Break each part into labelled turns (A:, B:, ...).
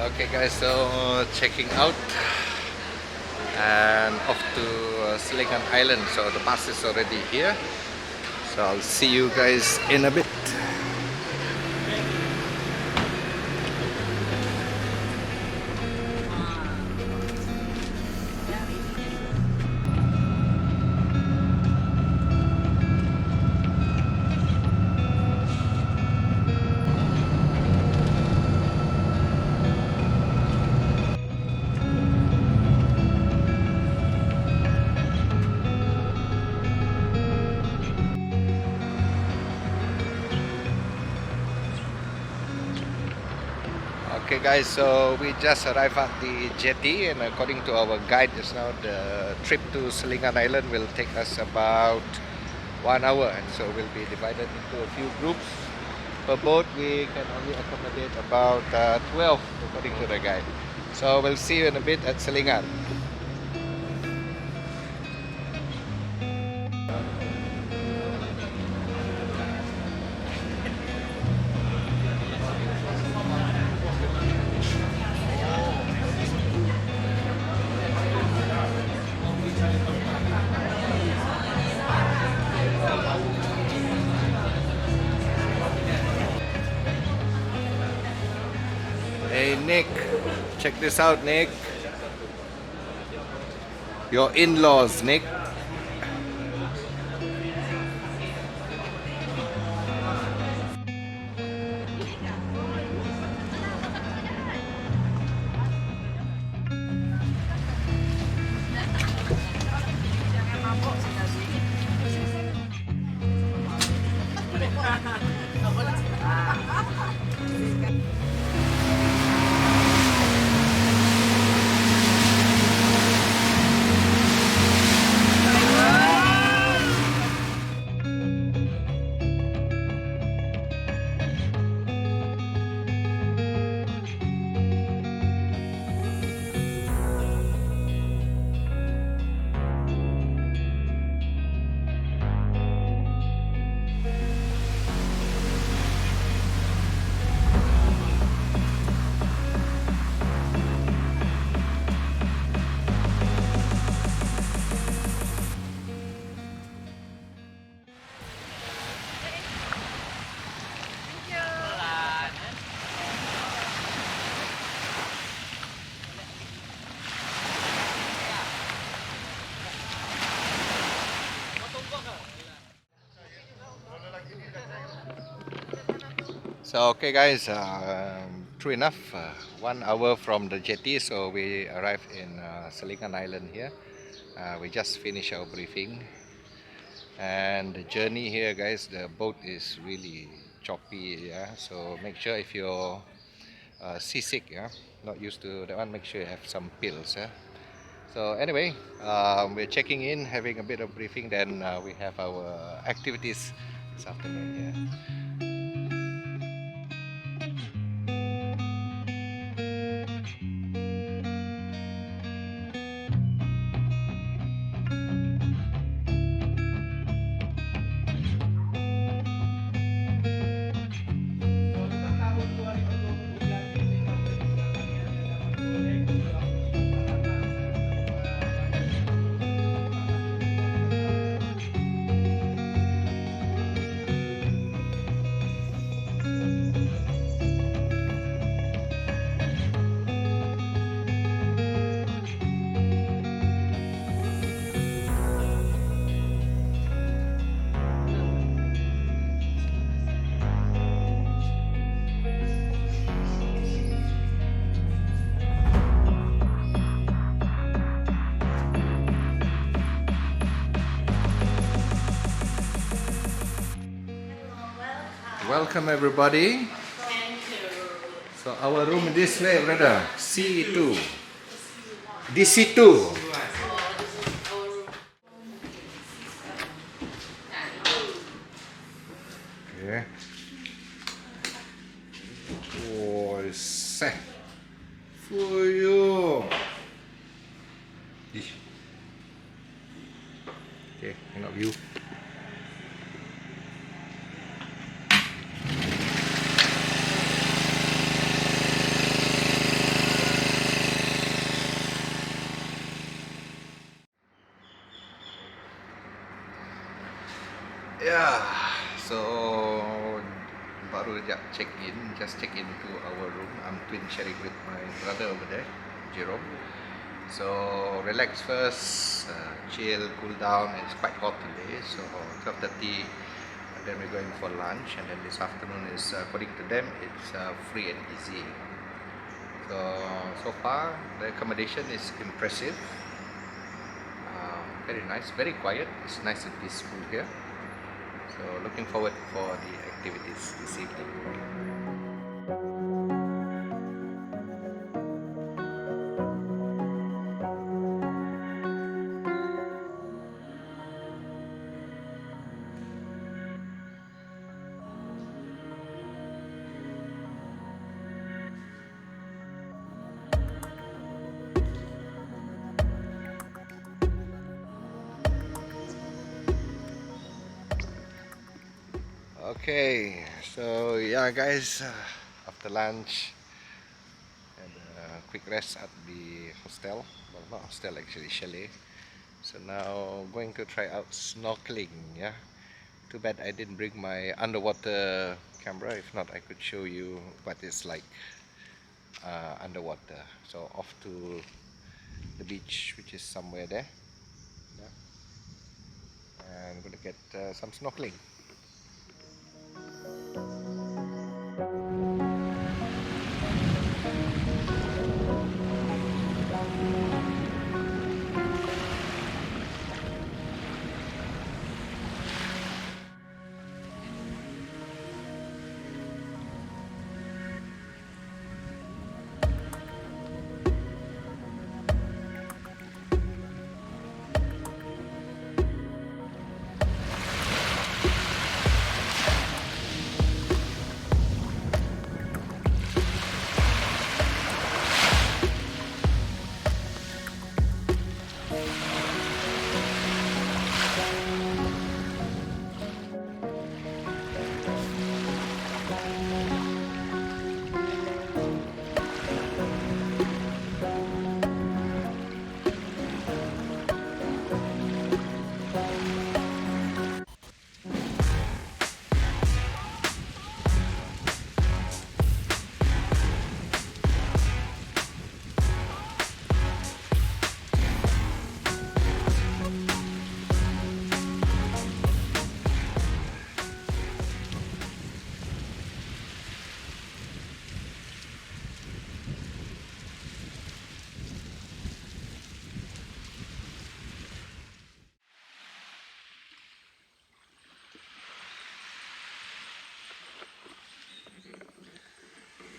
A: Okay guys, so checking out and off to Selingan Island. So the bus is already here. So I'll see you guys in a bit. Okay guys, so we just arrived at the jetty, and according to our guide just now, the trip to Selingan Island will take us about 1 hour, and so we'll be divided into a few groups. Per boat we can only accommodate about 12 according to the guide. So we'll see you in a bit at Selingan. Hey Nick, check this out Nick. Your in-laws Nick. So okay guys, true enough, 1 hour from the jetty, so we arrived in Selingan Island here. We just finished our briefing, and the journey here guys, the boat is really choppy, yeah, so make sure if you're seasick, yeah, not used to that one, make sure you have some pills, yeah. So anyway, we're checking in, having a bit of briefing, then we have our activities this afternoon here. Welcome everybody. So our room this way, brother. C2. DC2. Okay. Oh, it's set for you. Okay, hang up view. just check into our room. I'm twin sharing with my brother over there, Jerome. So relax first, chill, cool down. It's quite hot today, so 12:30, and then we're going for lunch. And then this afternoon is, according to them, it's free and easy. So far the accommodation is impressive. Very nice, very quiet. It's nice and peaceful here. So looking forward for the activities this evening. Okay, so yeah guys, after lunch and a quick rest at the hostel. Well, not hostel actually, chalet. So now going to try out snorkeling. Yeah, too bad I didn't bring my underwater camera. If not, I could show you what it's like underwater. So off to the beach, which is somewhere there. Yeah, and I'm gonna get some snorkeling.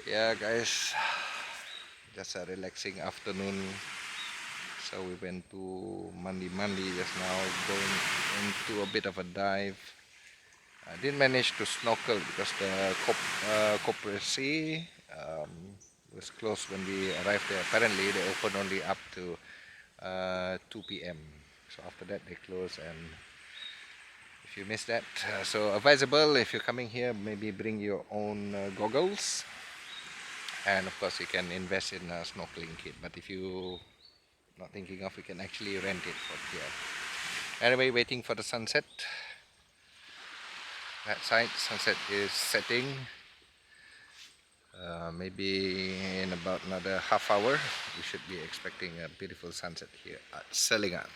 A: Yeah, guys, just a relaxing afternoon. So we went to Mandi just now, going into a bit of a dive. I didn't manage to snorkel because the Copresi was closed when we arrived there. Apparently, they open only up to 2 p.m. So after that, they close. And if you miss that, so advisable if you're coming here, maybe bring your own goggles. And of course, you can invest in a snorkeling kit. But if you not thinking of, you can actually rent it from here. Anyway, waiting for the sunset. That side, sunset is setting. Maybe in about another half hour, we should be expecting a beautiful sunset here at Selingan.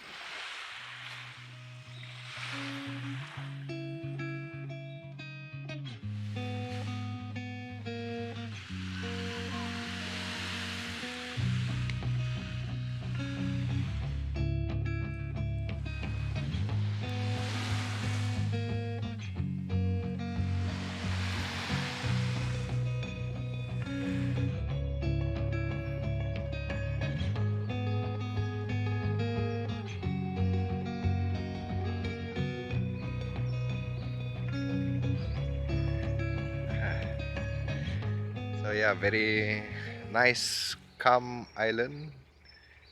A: So yeah, very nice, calm island.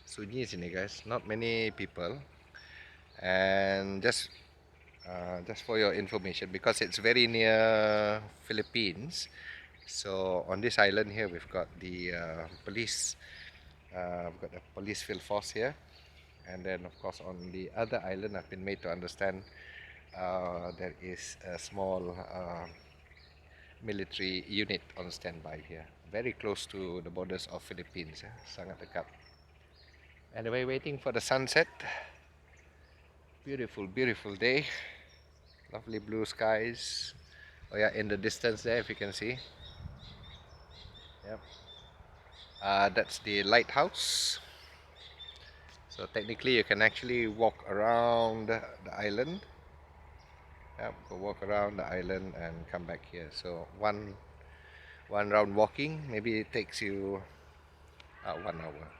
A: Sunyi sini guys, not many people. And just for your information, because it's very near Philippines, so on this island here we've got the police. We've got the police field force here, and then of course on the other island, I've been made to understand there is a small military unit on standby here. Very close to the borders of Philippines. Sangat dekat. Anyway, waiting for the sunset. Beautiful, beautiful day. Lovely blue skies. Oh yeah, in the distance there, if you can see. Yep. That's the lighthouse. So technically, you can actually walk around the island. Yep, go walk around the island and come back here. So one round walking, maybe it takes you 1 hour.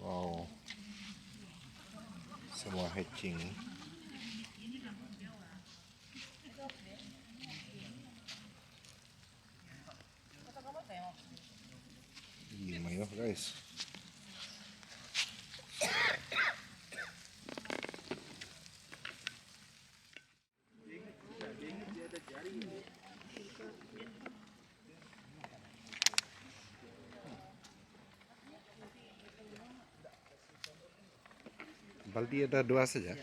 A: Wow, semua hatching. Lumayan guys. Baldi ada 2 saja.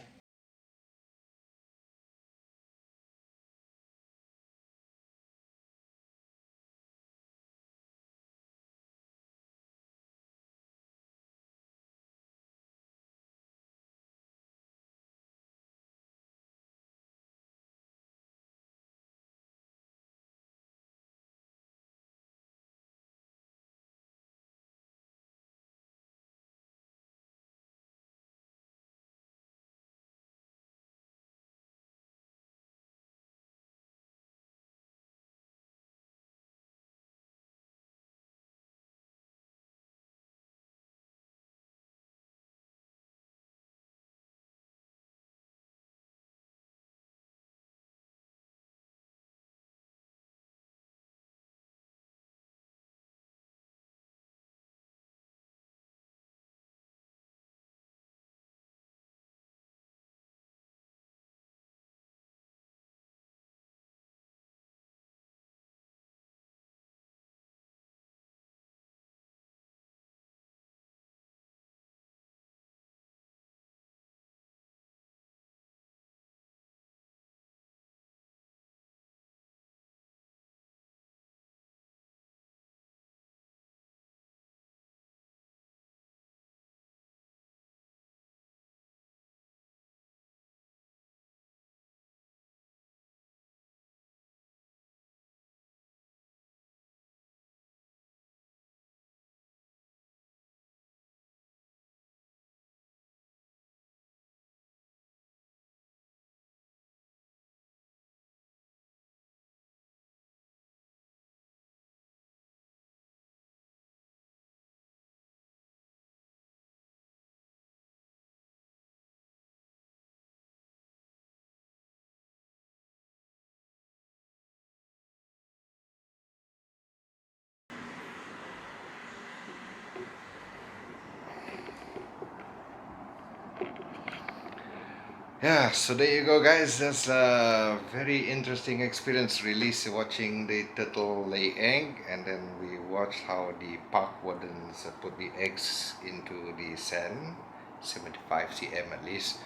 A: Yeah, so there you go, guys. That's a very interesting experience. Release watching the turtle lay egg, and then we watched how the park wardens put the eggs into the sand, 75 cm at least,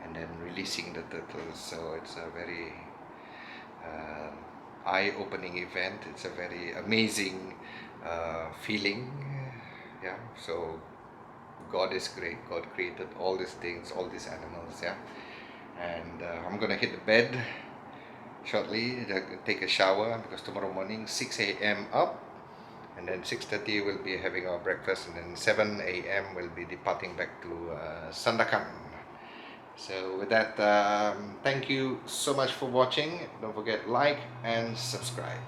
A: and then releasing the turtles. So it's a very uh, eye-opening event. It's a very amazing feeling. Yeah. So God is great. God created all these things, all these animals. Yeah. And I'm gonna hit the bed shortly, take a shower, because tomorrow morning 6 a.m. up, and then 6:30 we'll be having our breakfast, and then 7 a.m. we'll be departing back to Sandakan. So with that, thank you so much for watching. Don't forget, like and subscribe.